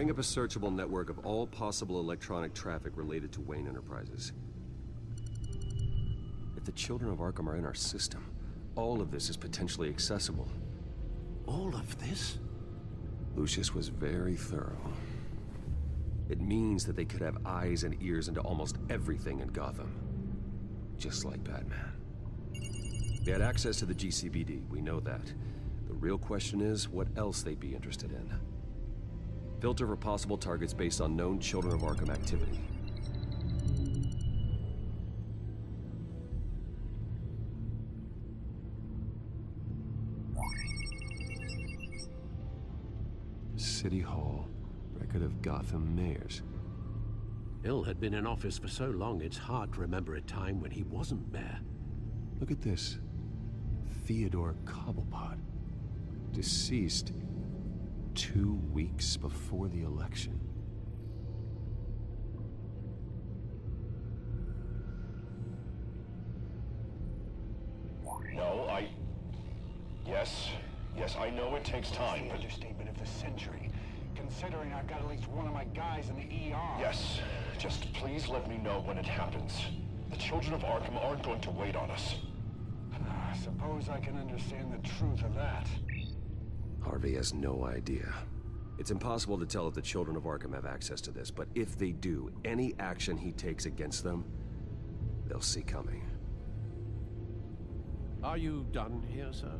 Bring up a searchable network of all possible electronic traffic related to Wayne Enterprises. If the children of Arkham are in our system, all of this is potentially accessible. All of this? Lucius was very thorough. It means that they could have eyes and ears into almost everything in Gotham. Just like Batman. They had access to the GCPD, we know that. The real question is, what else they'd be interested in. Filter for possible targets based on known Children of Arkham activity. City Hall, record of Gotham mayors. Hill had been in office for so long, it's hard to remember a time when he wasn't mayor. Look at this. Theodore Cobblepot. Deceased 2 weeks before the election. No, Yes, I know it takes time, but... Understatement of the century, considering I've got at least one of my guys in the ER. Yes, just please let me know when it happens. The children of Arkham aren't going to wait on us. I suppose I can understand the truth of that. Harvey has no idea. It's impossible to tell if the children of Arkham have access to this, but if they do, any action he takes against them, they'll see coming. Are you done here, sir?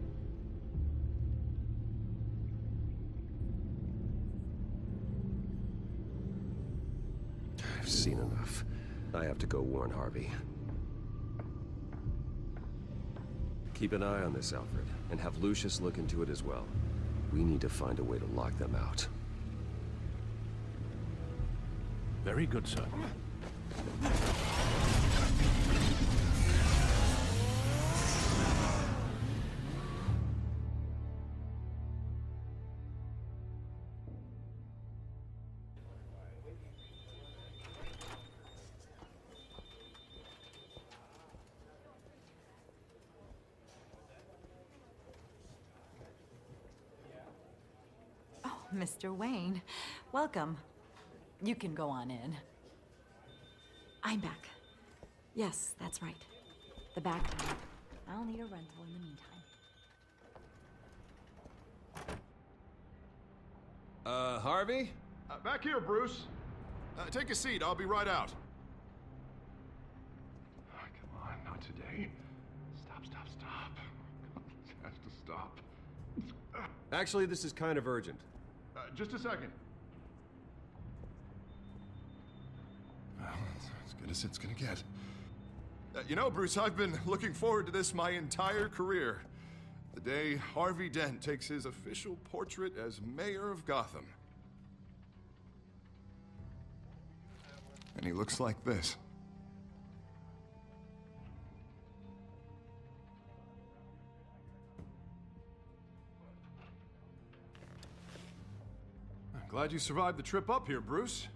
I've seen enough. I have to go warn Harvey. Keep an eye on this, Alfred, and have Lucius look into it as well. We need to find a way to lock them out. Very good, sir. Mr. Wayne, welcome. You can go on in. I'm back. Yes, that's right. The back room. I'll need a rental in the meantime. Harvey? Back here, Bruce. Take a seat. I'll be right out. Oh, come on, not today. Stop. It has to stop. Actually, this is kind of urgent. Just a second. Well, it's as good as it's gonna get. You know, Bruce, I've been looking forward to this my entire career. The day Harvey Dent takes his official portrait as mayor of Gotham. And he looks like this. Glad you survived the trip up here, Bruce.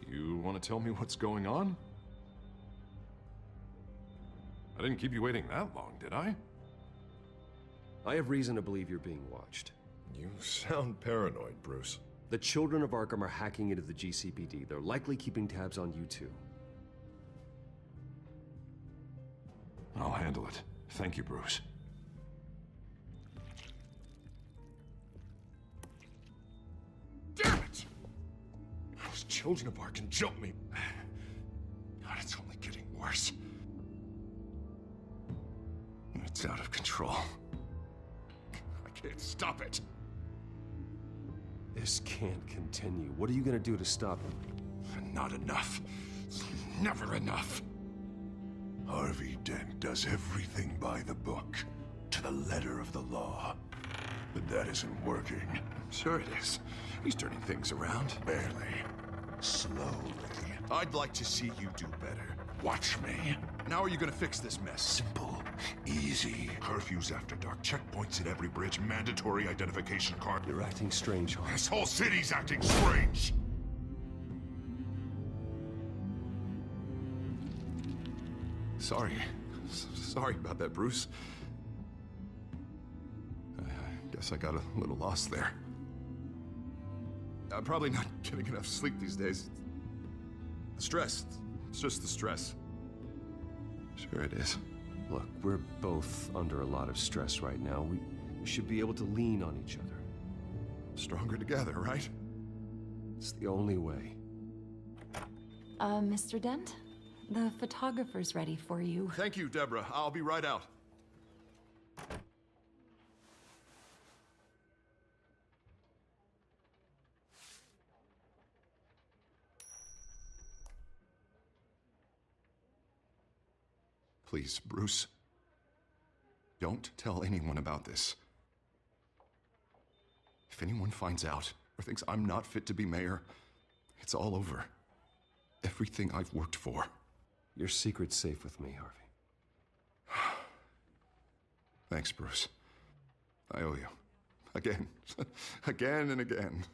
You want to tell me what's going on? I didn't keep you waiting that long, did I? I have reason to believe you're being watched. You sound paranoid, Bruce. The children of Arkham are hacking into the GCPD. They're likely keeping tabs on you too. I'll handle it. Thank you, Bruce. Damn it! Those children of Arkham jumped me. God, it's only getting worse. It's out of control. I can't stop it. This can't continue. What are you gonna do to stop it? Not enough. Never enough. Harvey Dent does everything by the book, to the letter of the law. But that isn't working. Sure it is. He's turning things around. Barely. Slowly. I'd like to see you do better. Watch me. Now are you gonna fix this mess? Simple. Easy. Curfews after dark. Checkpoints at every bridge. Mandatory identification card. You're acting strange, Harvey. This whole city's acting strange. Sorry. Sorry about that, Bruce. I guess I got a little lost there. I'm probably not getting enough sleep these days. The stress. It's just the stress. Sure it is. Look, we're both under a lot of stress right now. We should be able to lean on each other. Stronger together, right? It's the only way. Mr. Dent? The photographer's ready for you. Thank you, Deborah. I'll be right out. Please, Bruce. Don't tell anyone about this. If anyone finds out or thinks I'm not fit to be mayor, it's all over. Everything I've worked for. Your secret's safe with me, Harvey. Thanks, Bruce. I owe you. Again. Again and again.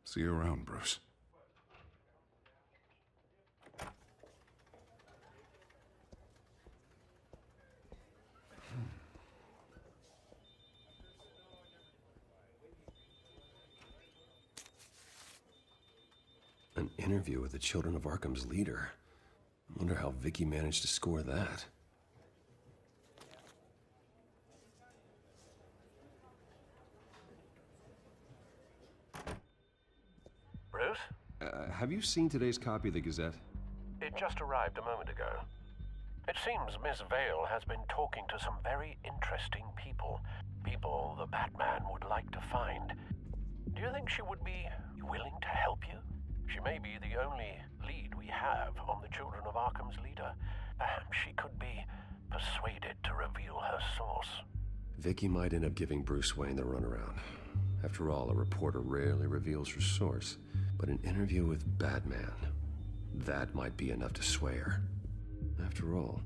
See you around, Bruce. An interview with the Children of Arkham's leader. I wonder how Vicky managed to score that. Bruce? Have you seen today's copy of the Gazette? It just arrived a moment ago. It seems Miss Vale has been talking to some very interesting people. People the Batman would like to find. Do you think she would be willing to help you? She may be the only lead we have on the Children of Arkham's leader. Perhaps she could be persuaded to reveal her source. Vicky might end up giving Bruce Wayne the runaround. After all, a reporter rarely reveals her source. But an interview with Batman, that might be enough to sway her. After all,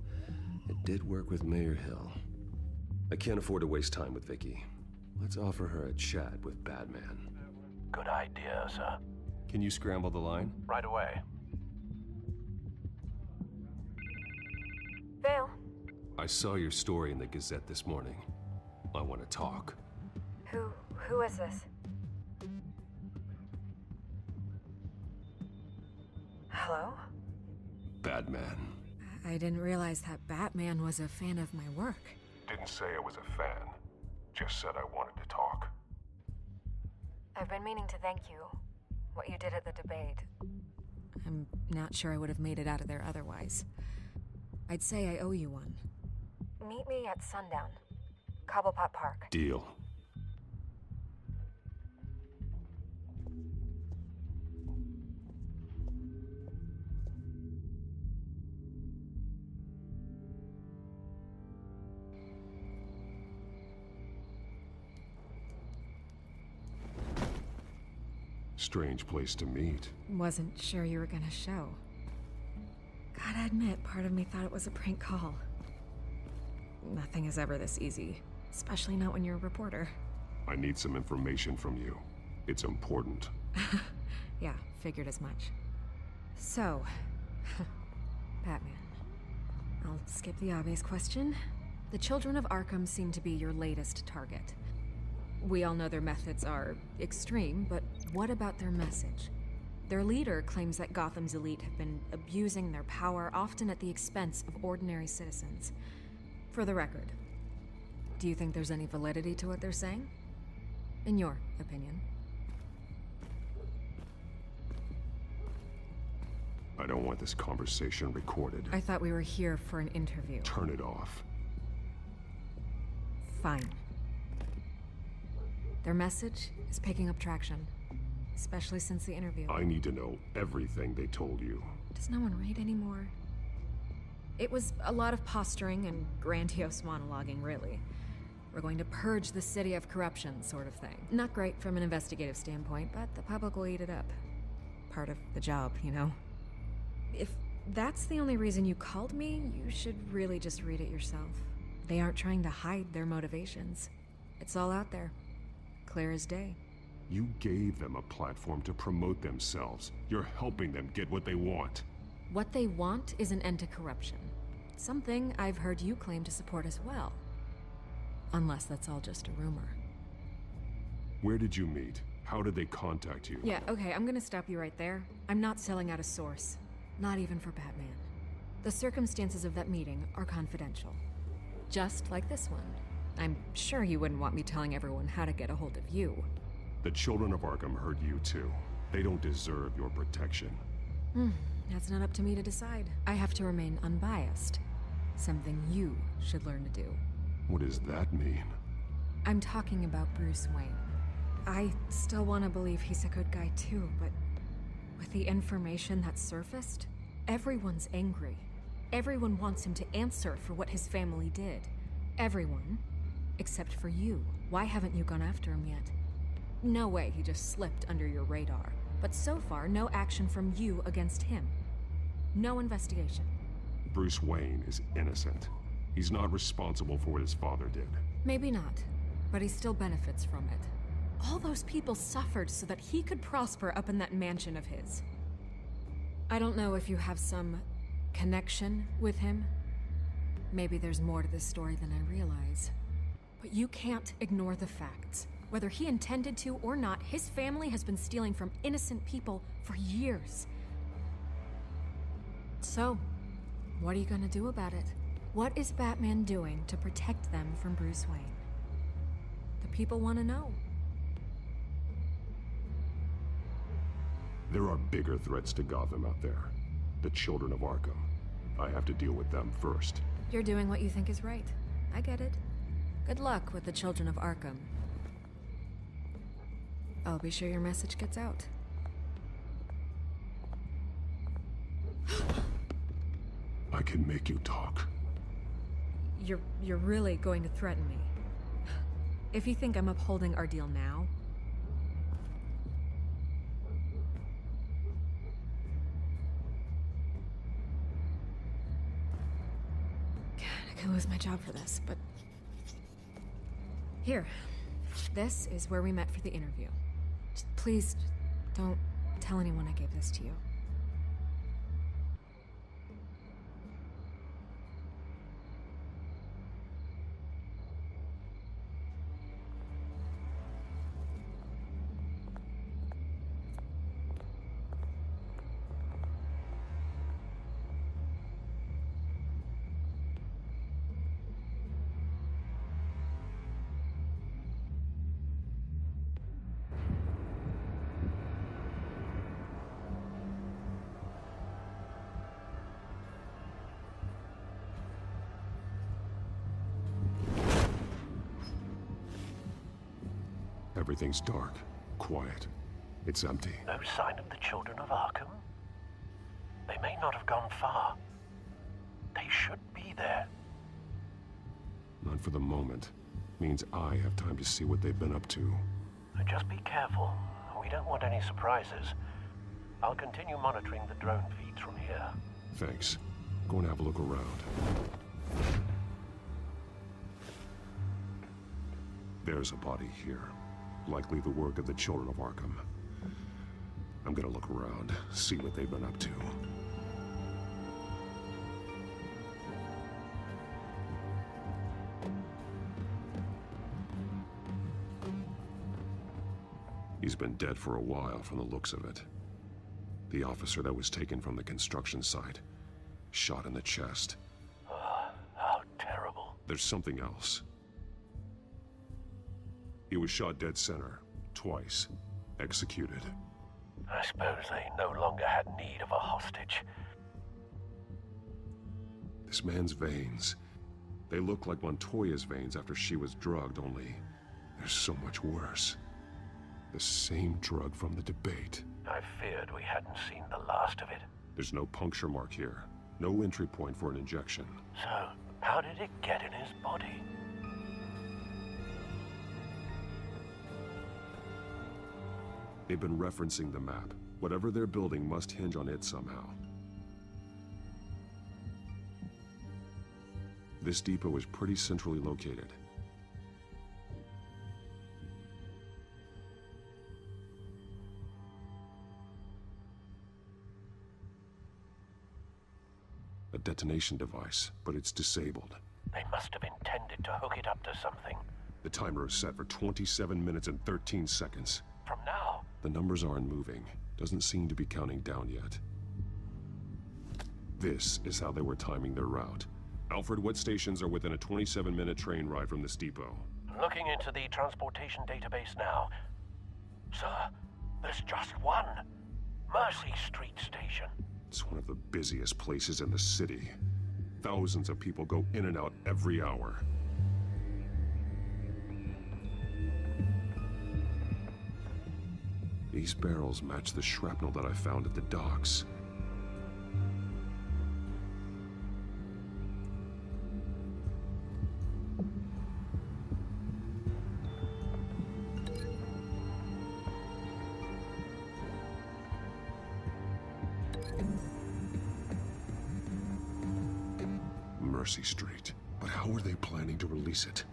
it did work with Mayor Hill. I can't afford to waste time with Vicky. Let's offer her a chat with Batman. Good idea, sir. Can you scramble the line? Right away. Vale. I saw your story in the Gazette this morning. I want to talk. Who is this? Hello? Batman. I didn't realize that Batman was a fan of my work. Didn't say I was a fan. Just said I wanted to talk. I've been meaning to thank you. What you did at the debate. I'm not sure I would have made it out of there otherwise. I'd say I owe you one. Meet me at sundown. Cobblepot Park. Deal. Strange place to meet. Wasn't sure you were gonna show. Gotta admit, part of me thought it was a prank call. Nothing is ever this easy, especially not when you're a reporter. I need some information from you. It's important. Yeah, figured as much. So, Batman. I'll skip the obvious question. The Children of Arkham seem to be your latest target. We all know their methods are extreme, but what about their message? Their leader claims that Gotham's elite have been abusing their power, often at the expense of ordinary citizens. For the record, do you think there's any validity to what they're saying? In your opinion? I don't want this conversation recorded. I thought we were here for an interview. Turn it off. Fine. Their message is picking up traction, especially since the interview. I need to know everything they told you. Does no one read anymore? It was a lot of posturing and grandiose monologuing, really. We're going to purge the city of corruption, sort of thing. Not great from an investigative standpoint, but the public will eat it up. Part of the job, you know? If that's the only reason you called me, you should really just read it yourself. They aren't trying to hide their motivations. It's all out there. Clear as day. You gave them a platform to promote themselves. You're helping them get what they want. What they want is an end to corruption. Something I've heard you claim to support as well. Unless that's all just a rumor. Where did you meet? How did they contact you? Yeah, okay, I'm gonna stop you right there. I'm not selling out a source. Not even for Batman. The circumstances of that meeting are confidential. Just like this one. I'm sure you wouldn't want me telling everyone how to get a hold of you. The children of Arkham heard you too. They don't deserve your protection. That's not up to me to decide. I have to remain unbiased. Something you should learn to do. What does that mean? I'm talking about Bruce Wayne. I still want to believe he's a good guy too, but with the information that surfaced, everyone's angry. Everyone wants him to answer for what his family did. Everyone, except for you. Why haven't you gone after him yet? No way he just slipped under your radar. But so far, no action from you against him. No investigation. Bruce Wayne is innocent. He's not responsible for what his father did. Maybe not, but he still benefits from it. All those people suffered so that he could prosper up in that mansion of his. I don't know if you have some connection with him. Maybe there's more to this story than I realize. But you can't ignore the facts. Whether he intended to or not, his family has been stealing from innocent people for years. So, what are you gonna do about it? What is Batman doing to protect them from Bruce Wayne? The people want to know. There are bigger threats to Gotham out there. The children of Arkham. I have to deal with them first. You're doing what you think is right. I get it. Good luck with the children of Arkham. I'll be sure your message gets out. I can make you talk. You're really going to threaten me. If you think I'm upholding our deal now... God, I could lose my job for this, but... Here. This is where we met for the interview. Just please, don't tell anyone I gave this to you. Everything's dark, quiet. It's empty. No sign of the children of Arkham? They may not have gone far. They should be there. Not for the moment. Means I have time to see what they've been up to. Just be careful. We don't want any surprises. I'll continue monitoring the drone feeds from here. Thanks. Go and have a look around. There's a body here. Likely the work of the children of Arkham. I'm gonna look around, see what they've been up to. He's been dead for a while from the looks of it. The officer that was taken from the construction site. Shot in the chest. How terrible. There's something else. He was shot dead center, twice, executed. I suppose they no longer had need of a hostage. This man's veins, they look like Montoya's veins after she was drugged, only they're so much worse. The same drug from the debate. I feared we hadn't seen the last of it. There's no puncture mark here, no entry point for an injection. So, how did it get in his body? They've been referencing the map. Whatever they're building must hinge on it somehow. This depot is pretty centrally located. A detonation device, but it's disabled. They must have intended to hook it up to something. The timer is set for 27 minutes and 13 seconds. From now? The numbers aren't moving. Doesn't seem to be counting down yet. This is how they were timing their route. Alfred, what stations are within a 27-minute train ride from this depot? Looking into the transportation database now. Sir, there's just one. Mercy Street Station. It's one of the busiest places in the city. Thousands of people go in and out every hour. These barrels match the shrapnel that I found at the docks. Mercy Street. But how are they planning to release it?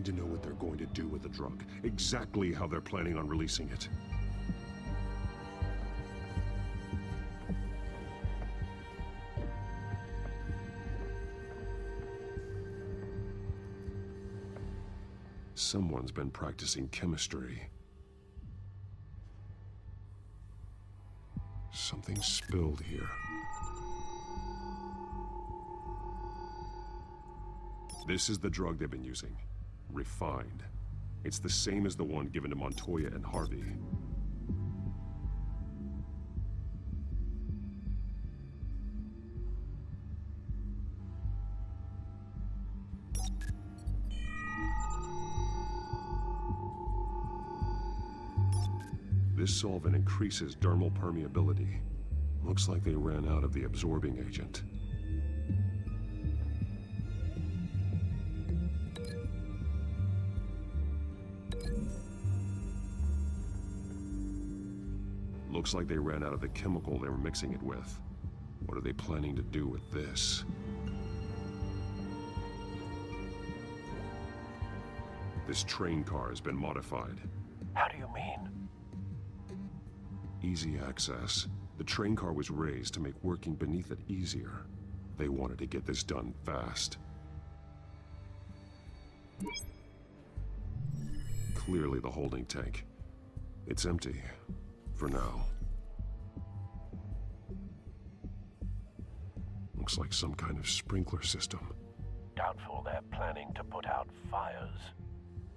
To know what they're going to do with the drug, exactly how they're planning on releasing it. Someone's been practicing chemistry. Something spilled here. This is the drug they've been using. Refined. It's the same as the one given to Montoya and Harvey. This solvent increases dermal permeability. Looks like they ran out of the absorbing agent. Looks like they ran out of the chemical they were mixing it with. What are they planning to do with this? This train car has been modified. How do you mean? Easy access. The train car was raised to make working beneath it easier. They wanted to get this done fast. Clearly the holding tank. It's empty. For now. Looks like some kind of sprinkler system. Doubtful they're planning to put out fires.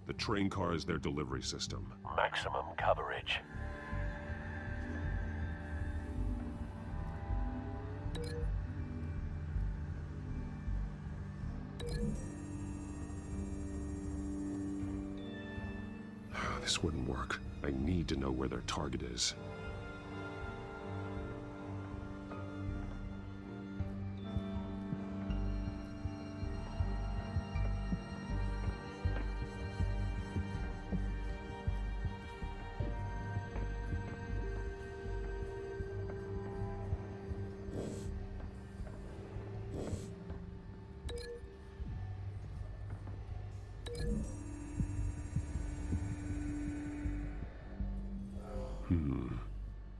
The train car is their delivery system. Maximum coverage. This wouldn't work. I need to know where their target is.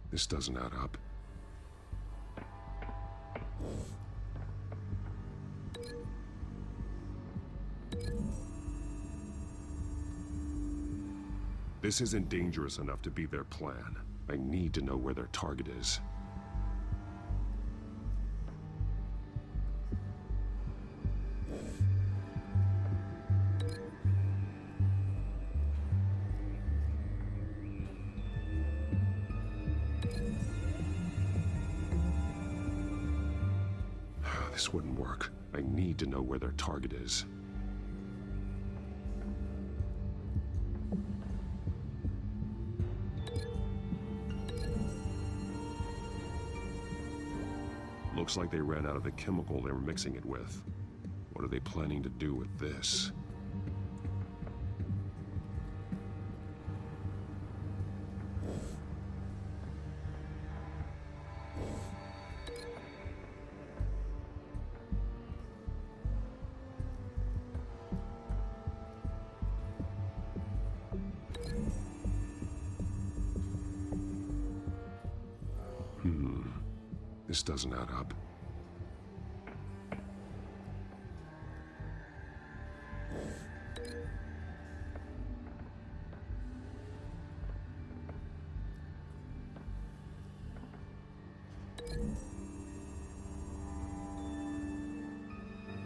This doesn't add up. This isn't dangerous enough to be their plan. I need to know where their target is. This wouldn't work. I I need to know where their target is. Looks like they ran out of the chemical they were mixing it with. What are they planning to do with this? This doesn't add up.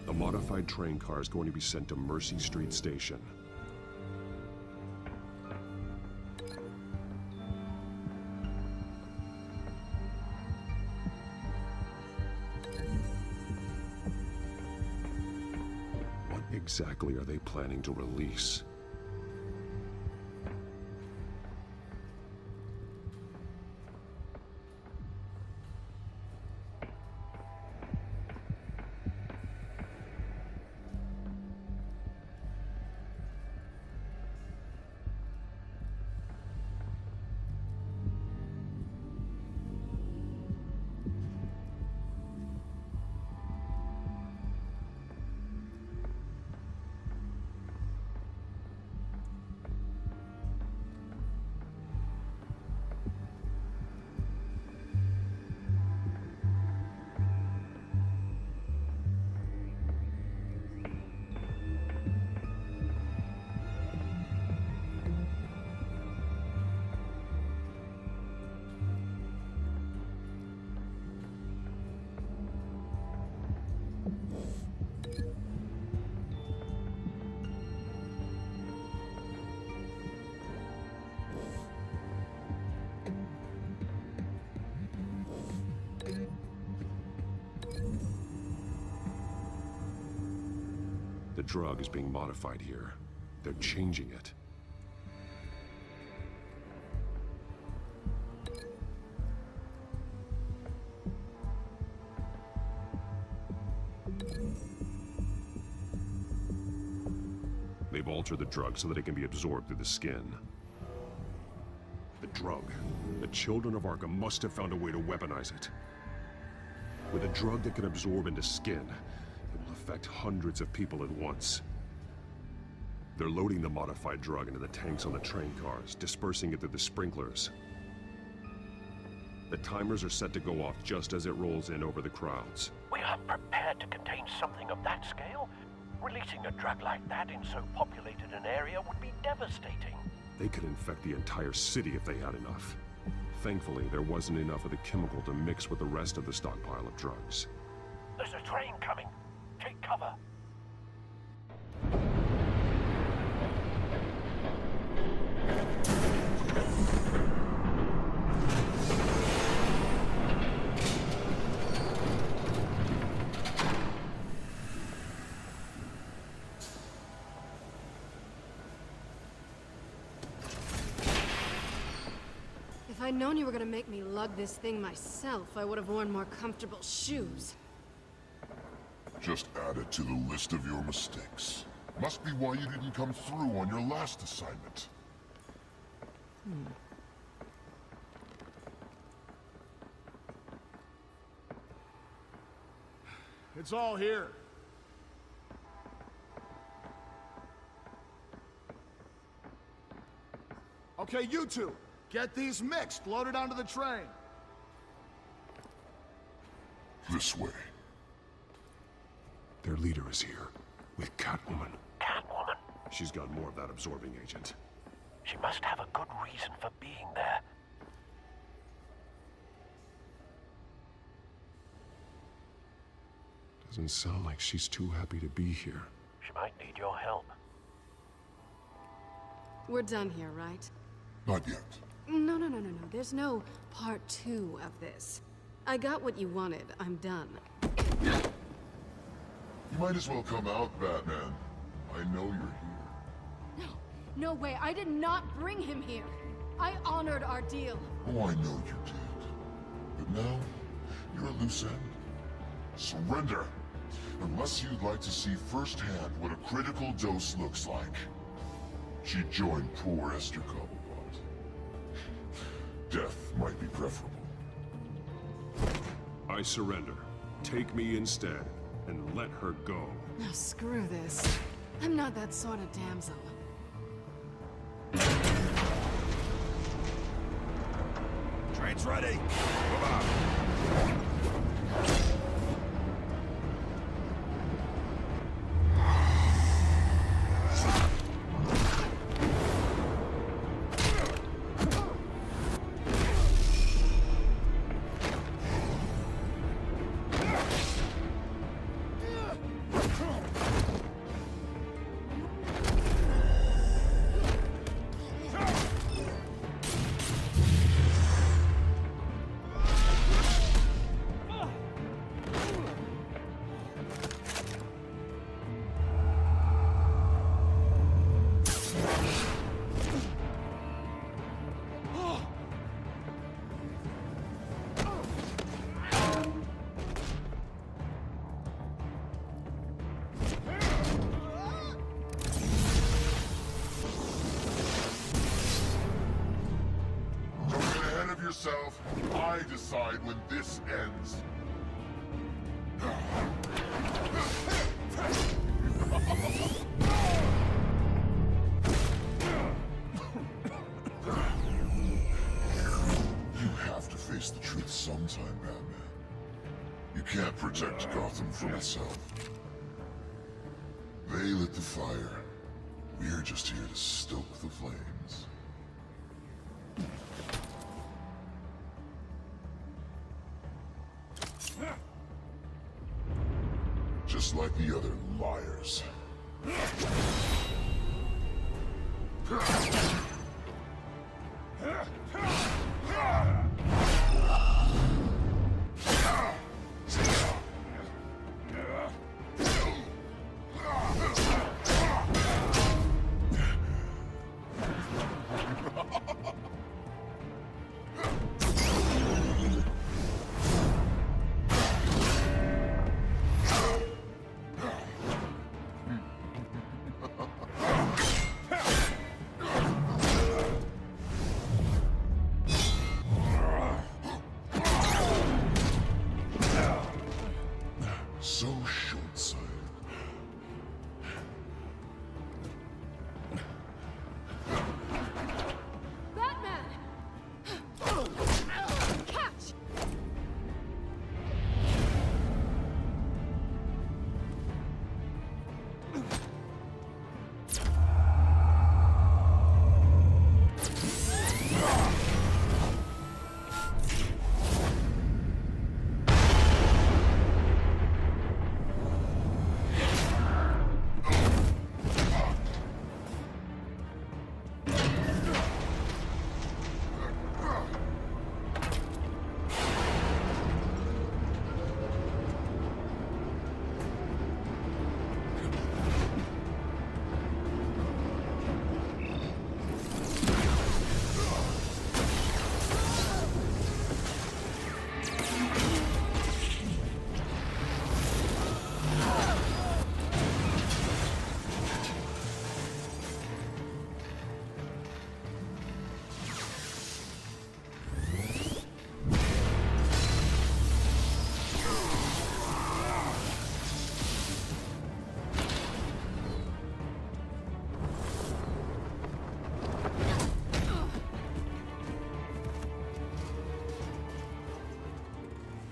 A modified train car is going to be sent to Mercy Street Station. What exactly are they planning to release? The drug is being modified here. They're changing it. They've altered the drug so that it can be absorbed through the skin. The drug. The children of Arkham must have found a way to weaponize it. With a drug that can absorb into skin, it will affect hundreds of people at once. They're loading the modified drug into the tanks on the train cars, dispersing it through the sprinklers. The timers are set to go off just as it rolls in over the crowds. We are prepared to contain something of that scale? Releasing a drug like that in so populated an area would be devastating. They could infect the entire city if they had enough. Thankfully, there wasn't enough of the chemical to mix with the rest of the stockpile of drugs. There's a train coming. Take cover. If I'd known you were gonna make me lug this thing myself, I would have worn more comfortable shoes. Just add it to the list of your mistakes. Must be why you didn't come through on your last assignment. It's all here. Okay, you two, get these mixed, loaded onto the train. This way. Their leader is here, with Catwoman. Catwoman? She's got more of that absorbing agent. She must have a good reason for being there. Doesn't sound like she's too happy to be here. She might need your help. We're done here, right? Not yet. No. There's no part 2 of this. I got what you wanted. I'm done. You might as well come out, Batman. I know you're here. No, no way. I did not bring him here. I honored our deal. Oh, I know you did. But now, you're a loose end. Surrender! Unless you'd like to see firsthand what a critical dose looks like. She joined poor Esther Cobblepot. Death might be preferable. I surrender. Take me instead, and let her go. Now screw this. I'm not that sort of damsel. Train's ready. Move out. Yourself. I decide when this ends. You have to face the truth sometime, Batman. You can't protect Gotham from itself. They lit the fire. We're just here to stoke the flames. Just like the other liars. So short-sighted. Batman! Catch!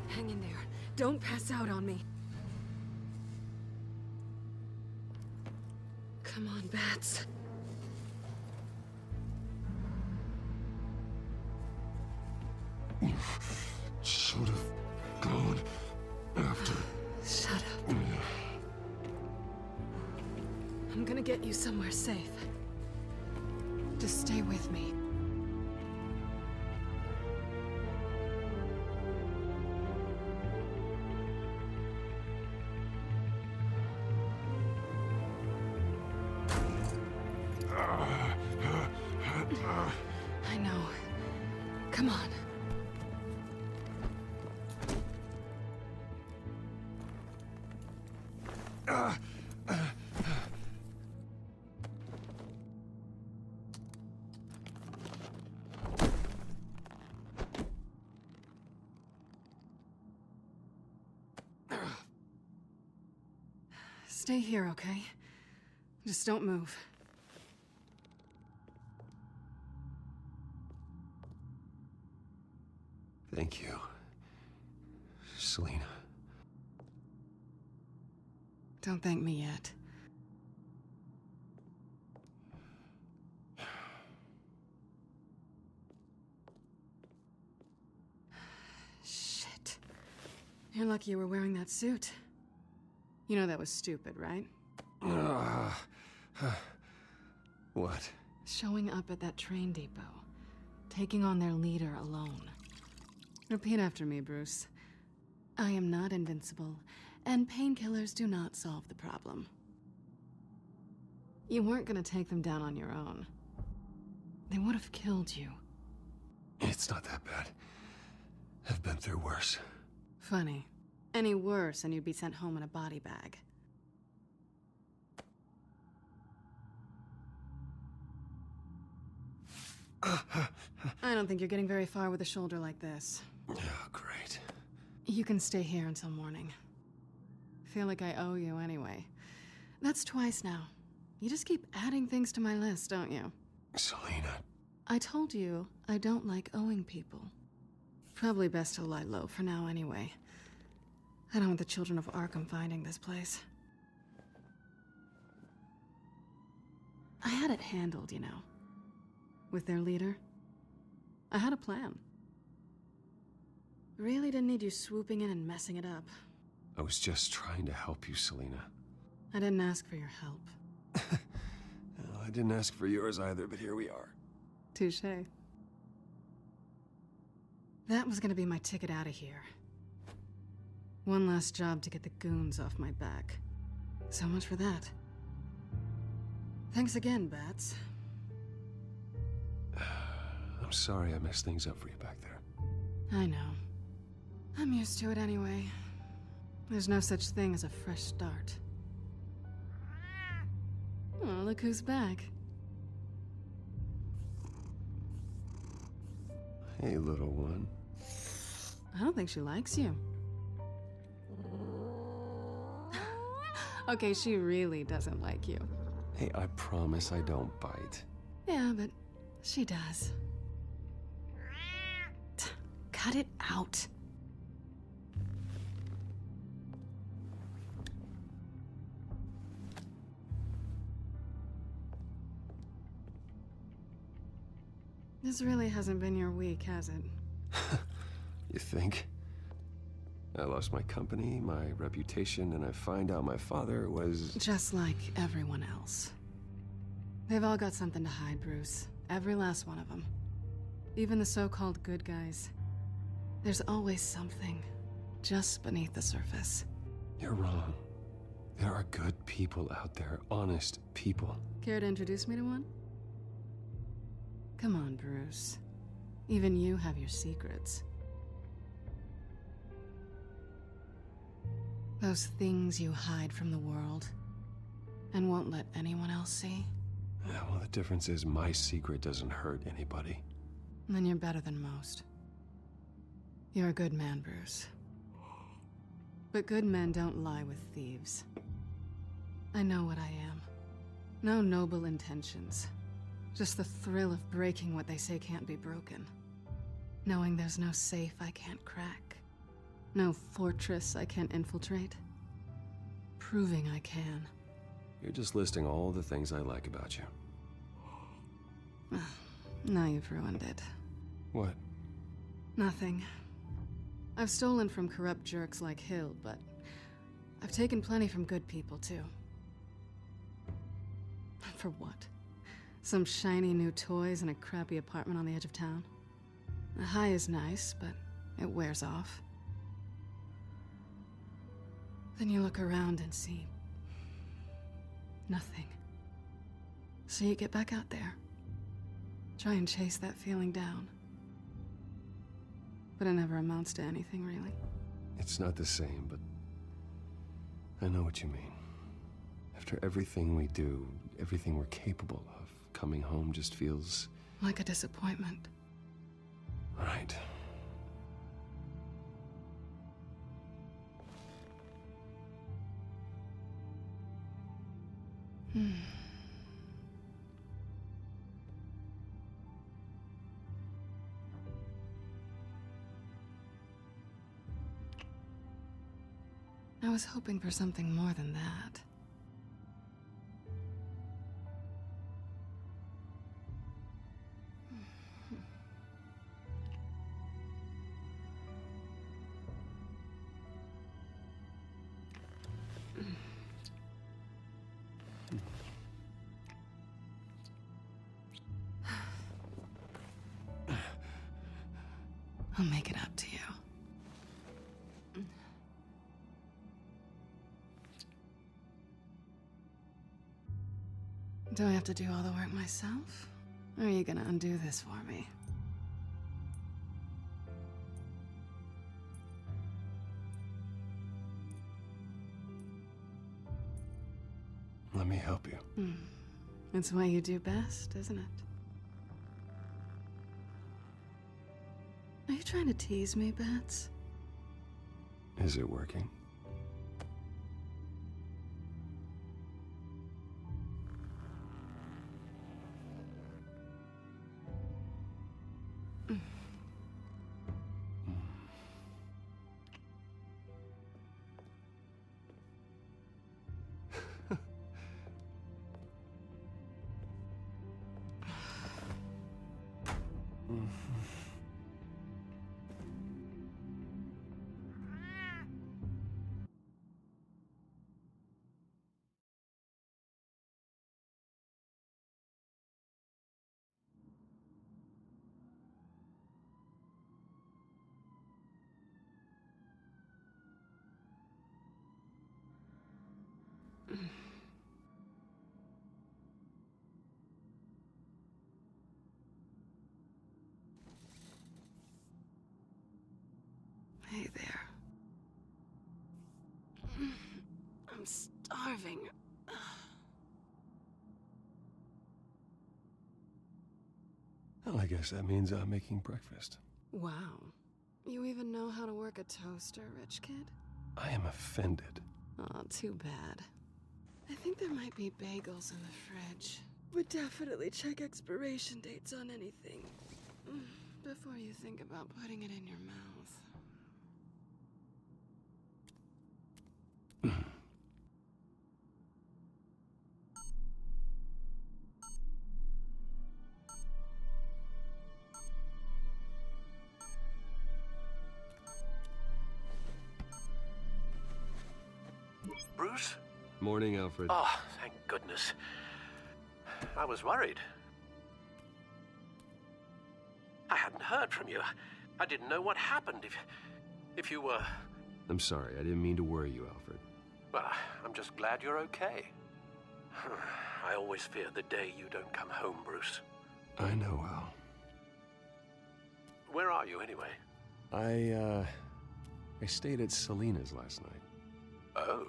Hang in there. Don't pass out on me. Come on, bats. Should have gone after. Shut up. I'm gonna get you somewhere safe. Just stay with me. Come on. Stay here, okay? Just don't move. Thank you, Selena. Don't thank me yet. Shit. You're lucky you were wearing that suit. You know that was stupid, right? What? Showing up at that train depot. Taking on their leader alone. Repeat after me, Bruce. I am not invincible, and painkillers do not solve the problem. You weren't gonna take them down on your own. They would have killed you. It's not that bad. I've been through worse. Funny. Any worse, and you'd be sent home in a body bag. I don't think you're getting very far with a shoulder like this. Oh, great. You can stay here until morning. Feel like I owe you anyway. That's twice now. You just keep adding things to my list, don't you? Selena. I told you I don't like owing people. Probably best to lie low for now anyway. I don't want the children of Arkham finding this place. I had it handled, you know. With their leader. I had a plan. Really didn't need you swooping in and messing it up. I was just trying to help you, Selena. I didn't ask for your help. Well, I didn't ask for yours either, but here we are. Touché. That was gonna be my ticket out of here. One last job to get the goons off my back. So much for that. Thanks again, Bats. I'm sorry I messed things up for you back there. I know. I'm used to it anyway. There's no such thing as a fresh start. Oh, look who's back. Hey, little one. I don't think she likes you. Okay, she really doesn't like you. Hey, I promise I don't bite. Yeah, but she does. Cut it out. This really hasn't been your week, has it? You think? I lost my company, my reputation, and I find out my father was... Just like everyone else. They've all got something to hide, Bruce. Every last one of them. Even the so-called good guys. There's always something just beneath the surface. You're wrong. There are good people out there, honest people. Care to introduce me to one? Come on, Bruce. Even you have your secrets. Those things you hide from the world and won't let anyone else see. Yeah, well, the difference is my secret doesn't hurt anybody. Then you're better than most. You're a good man, Bruce. But good men don't lie with thieves. I know what I am. No noble intentions. Just the thrill of breaking what they say can't be broken. Knowing there's no safe I can't crack. No fortress I can't infiltrate. Proving I can. You're just listing all the things I like about you. Now you've ruined it. What? Nothing. I've stolen from corrupt jerks like Hill, but I've taken plenty from good people, too. For what? Some shiny new toys and a crappy apartment on the edge of town? The high is nice, but it wears off. Then you look around and see nothing. So you get back out there. Try and chase that feeling down. But it never amounts to anything, really. It's not the same, but I know what you mean. After everything we do, everything we're capable of, coming home just feels... like a disappointment. Right. I was hoping for something more than that. I'll make it up to you. Do I have to do all the work myself? Or are you gonna undo this for me? Let me help you. It's what you do best, isn't it? Are you trying to tease me, Bats? Is it working? Hey there. I'm starving. Well, I guess that means I'm making breakfast. Wow. You even know how to work a toaster, rich kid? I am offended. Oh, too bad. I think there might be bagels in the fridge. But definitely check expiration dates on anything before you think about putting it in your mouth. Bruce? Morning, Alfred. Oh, thank goodness. I was worried. I hadn't heard from you. I didn't know what happened. If you were... I'm sorry, I didn't mean to worry you, Alfred. Well, I'm just glad you're okay. I always fear the day you don't come home, Bruce. I know, Al. Where are you, anyway? I stayed at Selena's last night. Oh.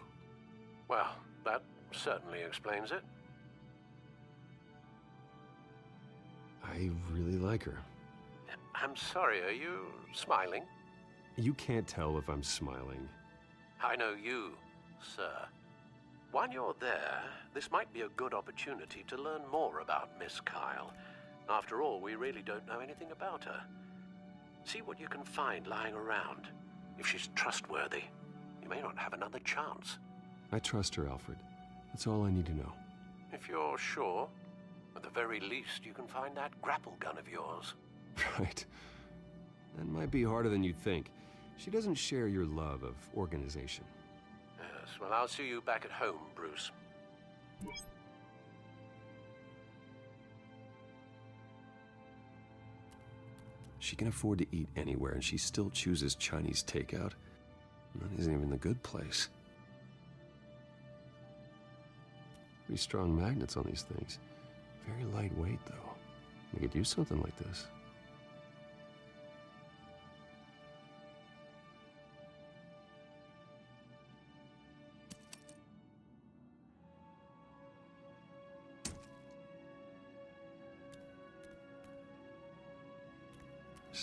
Well, that certainly explains it. I really like her. I'm sorry, are you smiling? You can't tell if I'm smiling. I know you, sir. While you're there, this might be a good opportunity to learn more about Miss Kyle. After all, we really don't know anything about her. See what you can find lying around. If she's trustworthy, you may not have another chance. I trust her, Alfred. That's all I need to know. If you're sure, at the very least, you can find that grapple gun of yours. Right. That might be harder than you'd think. She doesn't share your love of organization. Yes, well, I'll see you back at home, Bruce. She can afford to eat anywhere, and she still chooses Chinese takeout. That isn't even the good place. Pretty strong magnets on these things. Very lightweight, though. We could use something like this.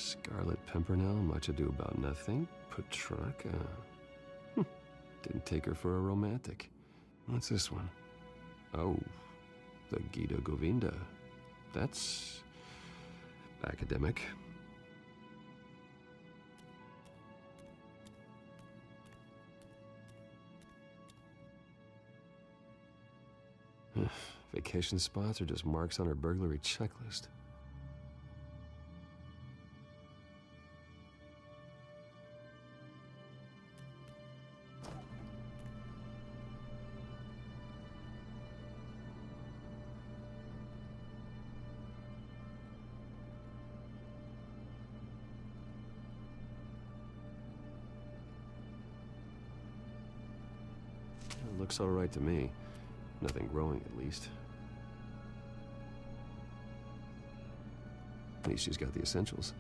Scarlet Pimpernel, Much Ado About Nothing, Petrarca. Didn't take her for a romantic. What's this one? Oh, the Gita Govinda. That's academic. Vacation spots are just marks on her burglary checklist. It looks all right to me. Nothing growing, at least. At least she's got the essentials.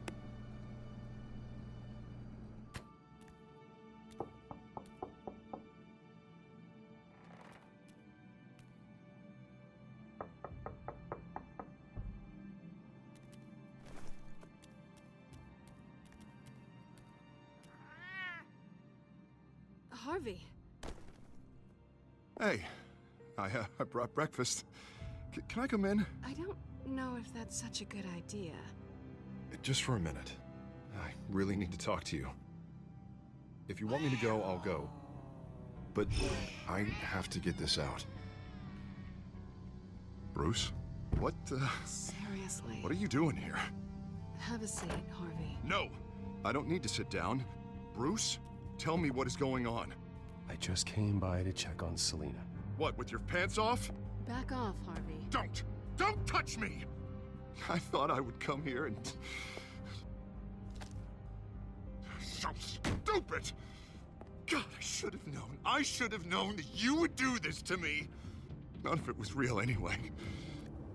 Harvey. Hey, I brought breakfast. Can I come in? I don't know if that's such a good idea. Just for a minute. I really need to talk to you. If you want me to go, I'll go. But I have to get this out. Bruce? What, Seriously. What are you doing here? Have a seat, Harvey. No! I don't need to sit down. Bruce, tell me what is going on. I just came by to check on Selena. What, with your pants off? Back off, Harvey. Don't! Don't touch me! I thought I would come here and... So stupid! God, I should have known. I should have known that you would do this to me. None of it was real anyway.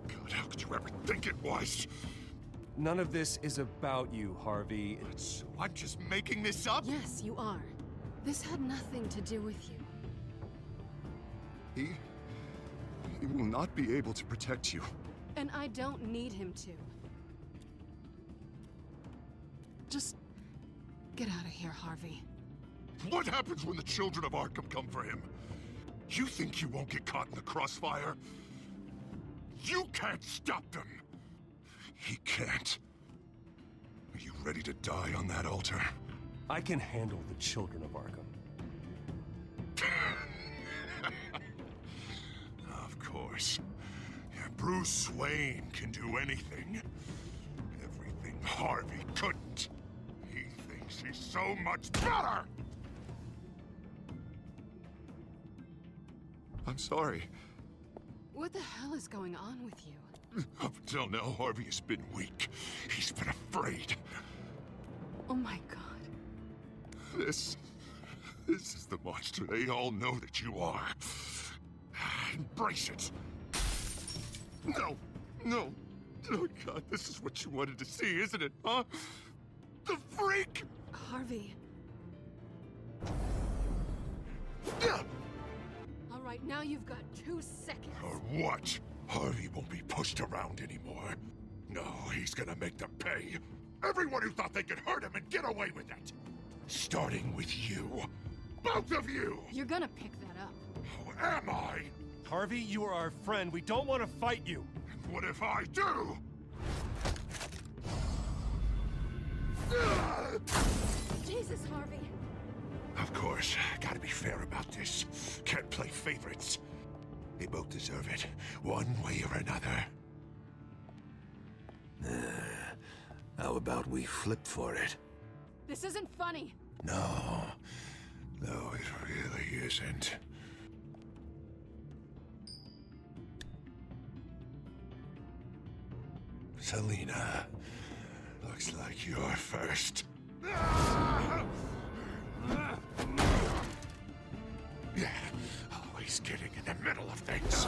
God, how could you ever think it was? None of this is about you, Harvey. So I'm just making this up? Yes, you are. This had nothing to do with you. He will not be able to protect you. And I don't need him to. Just get out of here, Harvey. What happens when the children of Arkham come for him? You think you won't get caught in the crossfire? You can't stop them! He can't. Are you ready to die on that altar? I can handle the children of Arkham. Of course. Yeah, Bruce Wayne can do anything. Everything Harvey couldn't. He thinks he's so much better! I'm sorry. What the hell is going on with you? Up until now, Harvey has been weak. He's been afraid. Oh my God. This is the monster they all know that you are. Embrace it. No, no. Oh God, this is what you wanted to see, isn't it, huh? The freak! Harvey. All right, now you've got 2 seconds. Or what? Harvey won't be pushed around anymore. No, he's gonna make them pay. Everyone who thought they could hurt him and get away with it. Starting with you. Both of you! You're gonna pick that up. Who am I? Harvey, you are our friend. We don't want to fight you. And what if I do? Jesus, Harvey. Of course, gotta be fair about this. Can't play favorites. They both deserve it, one way or another. How about we flip for it? This isn't funny. No, it really isn't. Selena, looks like you're first. Yeah, always getting in the middle of things.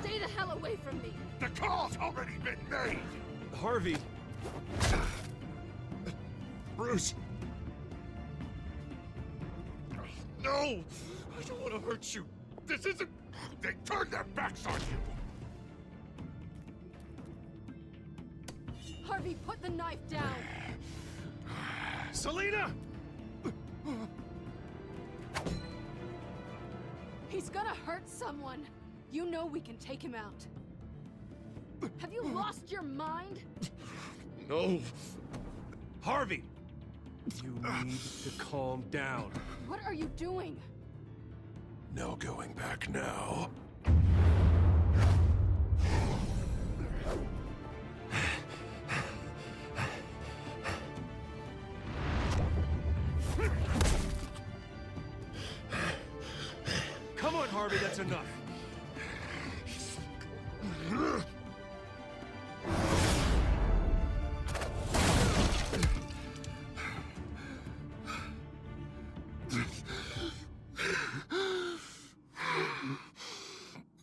Stay the hell away from me. The call's already been made! Harvey! Bruce! No! I don't want to hurt you. This isn't... They turned their backs on you! Harvey, put the knife down! Selina! He's gonna hurt someone. You know we can take him out. Have you lost your mind? No. Harvey! You need to calm down. What are you doing? No going back now. Come on, Harvey, that's enough.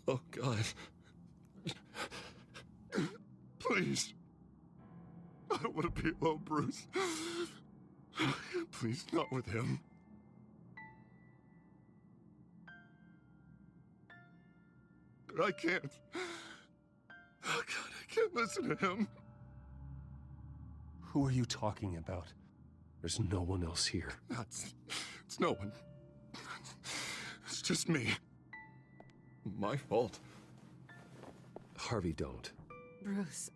Oh, God. Please. I don't want to be alone, Bruce. Please, not with him. But I can't. Oh, God, I can't listen to him. Who are you talking about? There's no one else here. It's no one. It's just me. My fault. Harvey, don't. Bruce,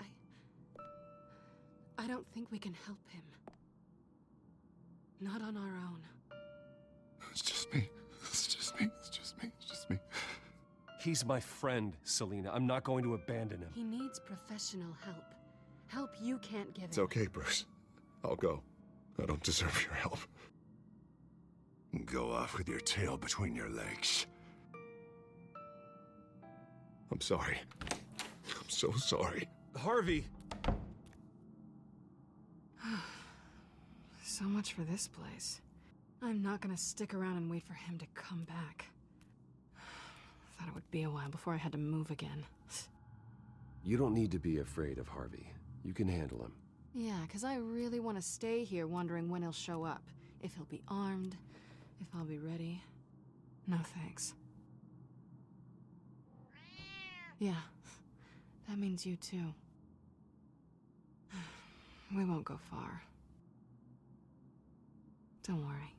I don't think we can help him. Not on our own. It's just me. It's just me. It's just me. It's just me. He's my friend, Selina. I'm not going to abandon him. He needs professional help. Help you can't give him. It's okay, Bruce. I'll go. I don't deserve your help. Go off with your tail between your legs. I'm sorry. I'm so sorry. Harvey! So much for this place. I'm not gonna stick around and wait for him to come back. Thought it would be a while before I had to move again. You don't need to be afraid of Harvey. You can handle him. Yeah, 'cause I really want to stay here wondering when he'll show up. If he'll be armed, if I'll be ready. No thanks. Yeah, that means you too. We won't go far. Don't worry.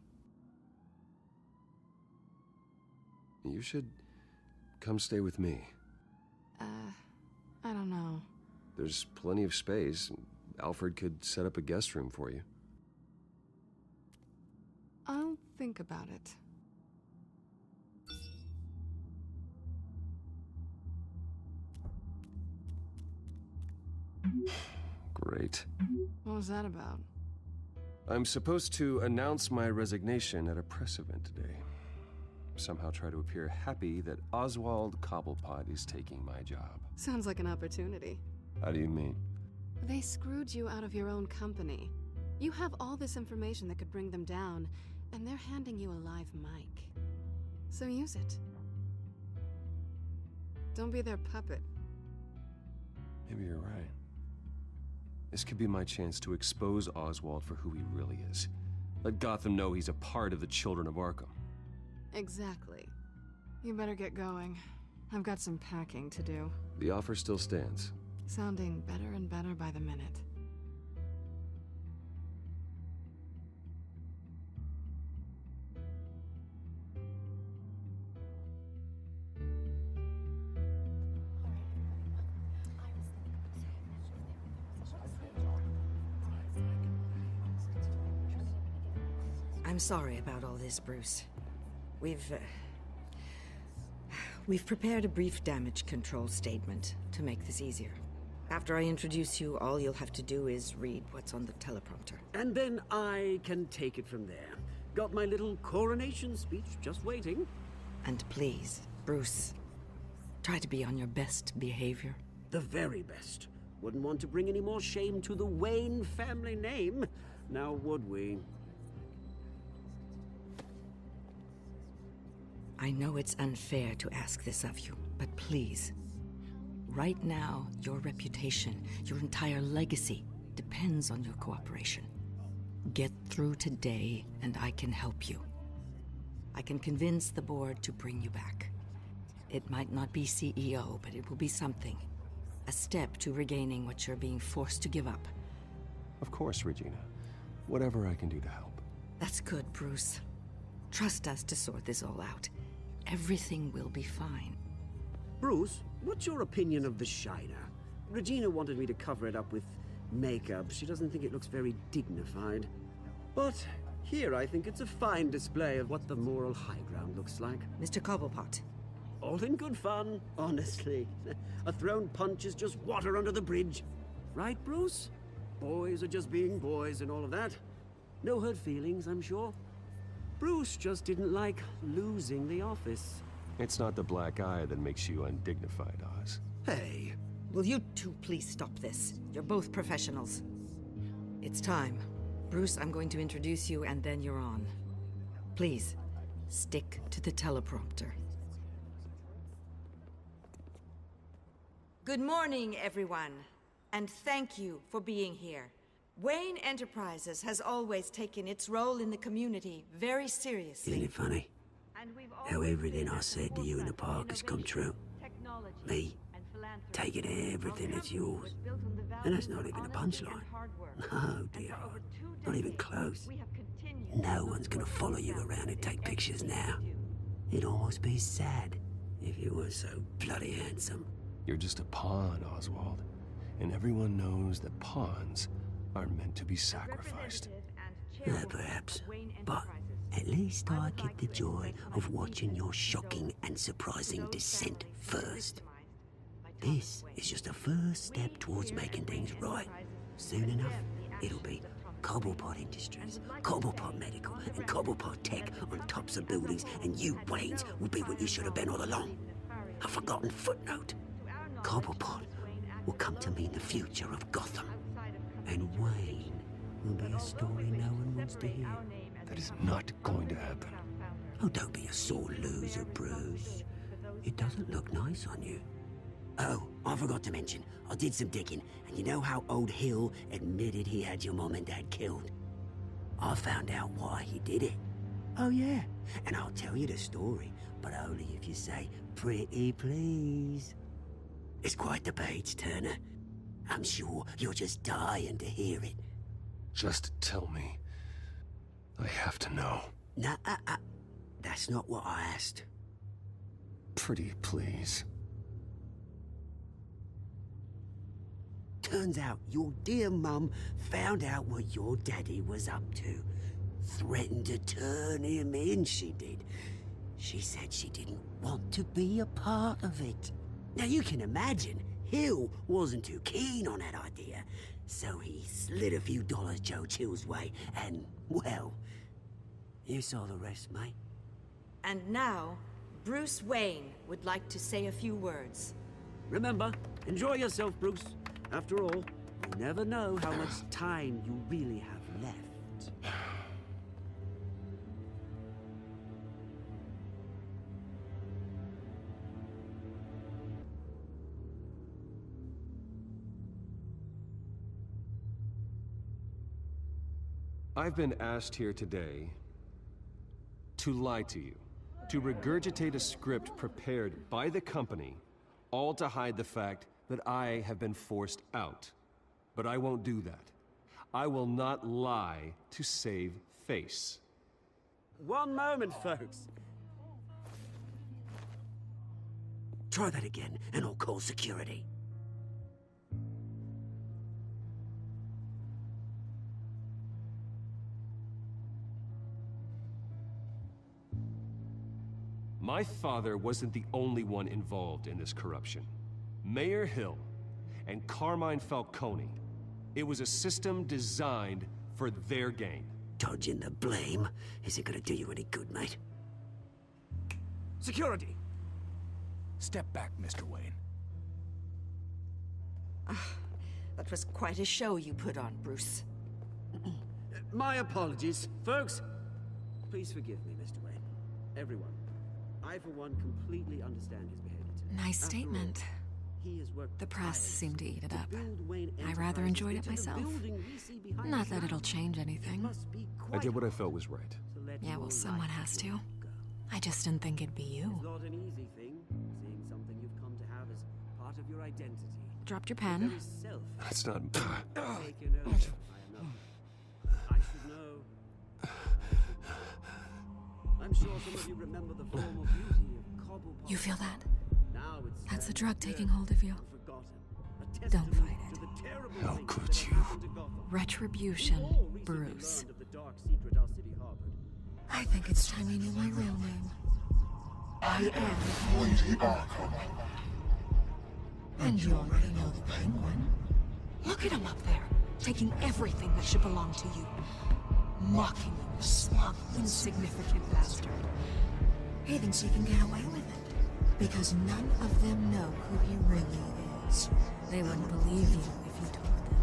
You should come stay with me. I don't know. There's plenty of space. Alfred could set up a guest room for you. I'll think about it. Great. What was that about? I'm supposed to announce my resignation at a press event today. Somehow try to appear happy that Oswald Cobblepot is taking my job. Sounds like an opportunity. How do you mean? They screwed you out of your own company. You have all this information that could bring them down, and they're handing you a live mic. So use it. Don't be their puppet. Maybe you're right. This could be my chance to expose Oswald for who he really is. Let Gotham know he's a part of the Children of Arkham. Exactly. You better get going. I've got some packing to do. The offer still stands. Sounding better and better by the minute. I'm sorry about all this, Bruce. We've prepared a brief damage control statement to make this easier. After I introduce you, all you'll have to do is read what's on the teleprompter. And then I can take it from there. Got my little coronation speech just waiting. And please, Bruce, try to be on your best behavior. The very best. Wouldn't want to bring any more shame to the Wayne family name, now would we? I know it's unfair to ask this of you, but please. Right now, your reputation, your entire legacy, depends on your cooperation. Get through today, and I can help you. I can convince the board to bring you back. It might not be CEO, but it will be something. A step to regaining what you're being forced to give up. Of course, Regina. Whatever I can do to help. That's good, Bruce. Trust us to sort this all out. Everything will be fine. Bruce, what's your opinion of the shiner? Regina wanted me to cover it up with makeup. She doesn't think it looks very dignified. But here I think it's a fine display of what the moral high ground looks like. Mr. Cobblepot. All in good fun, honestly. A thrown punch is just water under the bridge. Right, Bruce? Boys are just being boys and all of that. No hurt feelings, I'm sure. Bruce just didn't like losing the office. It's not the black eye that makes you undignified, Oz. Hey. Will you two please stop this? You're both professionals. It's time. Bruce, I'm going to introduce you and then you're on. Please, stick to the teleprompter. Good morning, everyone. And thank you for being here. Wayne Enterprises has always taken its role in the community very seriously. Isn't it funny? How everything I said to you in the park has come true. Me, taking everything that's yours. And that's not even a punchline. No, dear heart. Not even close. No one's gonna follow you around and take pictures now. It'd almost be sad if you were so bloody handsome. You're just a pawn, Oswald. And everyone knows that pawns are meant to be sacrificed. Perhaps. But at least I get the joy of watching your shocking and surprising descent first. This is just a first step towards making things right. Soon enough, it'll be Cobblepot Industries, Cobblepot Medical, and Cobblepot Tech on tops of buildings, and you, Waynes, will be what you should have been all along. A forgotten footnote. Cobblepot will come to mean the future of Gotham. And Wayne will be a story no one wants to hear. That is not going to happen. Oh, don't be a sore loser, Bruce. It doesn't look nice on you. Oh, I forgot to mention, I did some digging, and you know how old Hill admitted he had your mom and dad killed? I found out why he did it. Oh yeah, and I'll tell you the story, but only if you say, pretty please. It's quite the page, Turner. I'm sure you're just dying to hear it. Just tell me. I have to know. Nah, that's not what I asked. Pretty please. Turns out your dear mum found out what your daddy was up to. Threatened to turn him in, she did. She said she didn't want to be a part of it. Now you can imagine, Hill wasn't too keen on that idea. So he slid a few dollars Joe Chill's way, and, well, you saw the rest, mate. And now, Bruce Wayne would like to say a few words. Remember, enjoy yourself, Bruce. After all, you never know how much time you really have left. I've been asked here today to lie to you, to regurgitate a script prepared by the company, all to hide the fact that I have been forced out. But I won't do that. I will not lie to save face. One moment, folks. Try that again, and I'll call security. My father wasn't the only one involved in this corruption. Mayor Hill and Carmine Falcone. It was a system designed for their gain. Dodging the blame isn't gonna do you any good, mate. Security! Step back, Mr. Wayne. That was quite a show you put on, Bruce. My apologies. Folks, please forgive me, Mr. Wayne. Everyone. I, for one, completely understand his behavior today. Nice statement. The press seemed to eat it up. I rather enjoyed it myself. Not that it'll change anything. I did what I felt was right. Yeah, well, someone has to. I just didn't think it'd be you. It's not an easy thing, seeing something you've come to have as part of your identity. Dropped your pen. That's not... I'm sure some of you remember the formal beauty of Cobblepot. You feel that? Now it's That's the drug taking hold of you. Don't fight it. How could you? Retribution, Bruce. I think it's time you knew my real name. I am Lady Arkham. And you already know the Penguin. Look at him up there, taking everything that should belong to you. Mocking you, smug, insignificant bastard. He thinks he can get away with it. Because none of them know who he really is. They wouldn't believe you if you told them.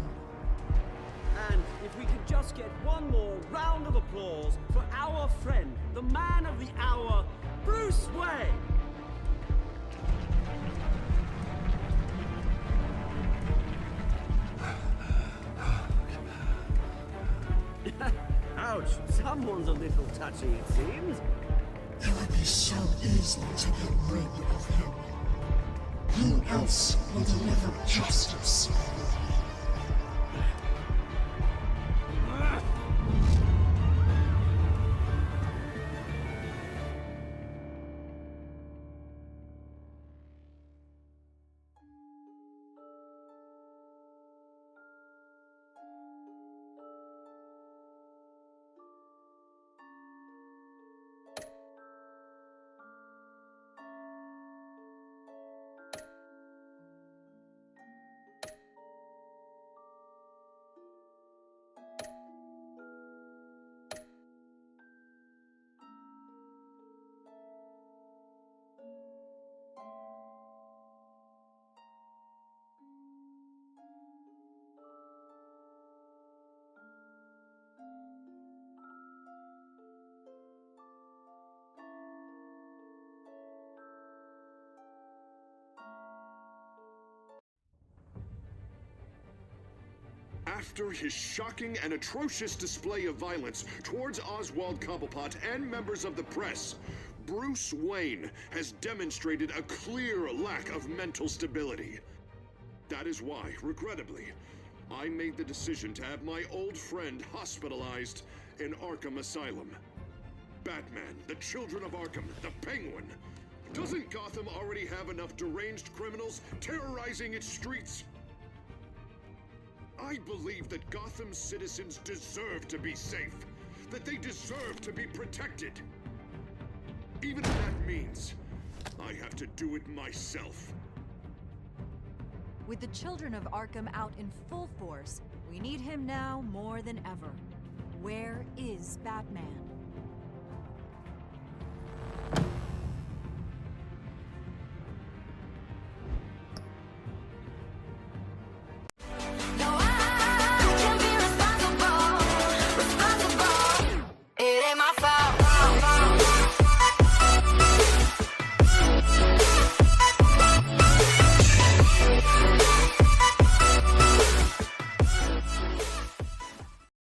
And if we could just get one more round of applause for our friend, the man of the hour, Bruce Wayne! Ouch, someone's a little touchy, it seems. It would be so easy to get rid of him. Who else will deliver justice? After his shocking and atrocious display of violence towards Oswald Cobblepot and members of the press, Bruce Wayne has demonstrated a clear lack of mental stability. That is why, regrettably, I made the decision to have my old friend hospitalized in Arkham Asylum. Batman, the Children of Arkham, the Penguin. Doesn't Gotham already have enough deranged criminals terrorizing its streets? I believe that Gotham's citizens deserve to be safe, that they deserve to be protected. Even if that means I have to do it myself. With the Children of Arkham out in full force, we need him now more than ever. Where is Batman?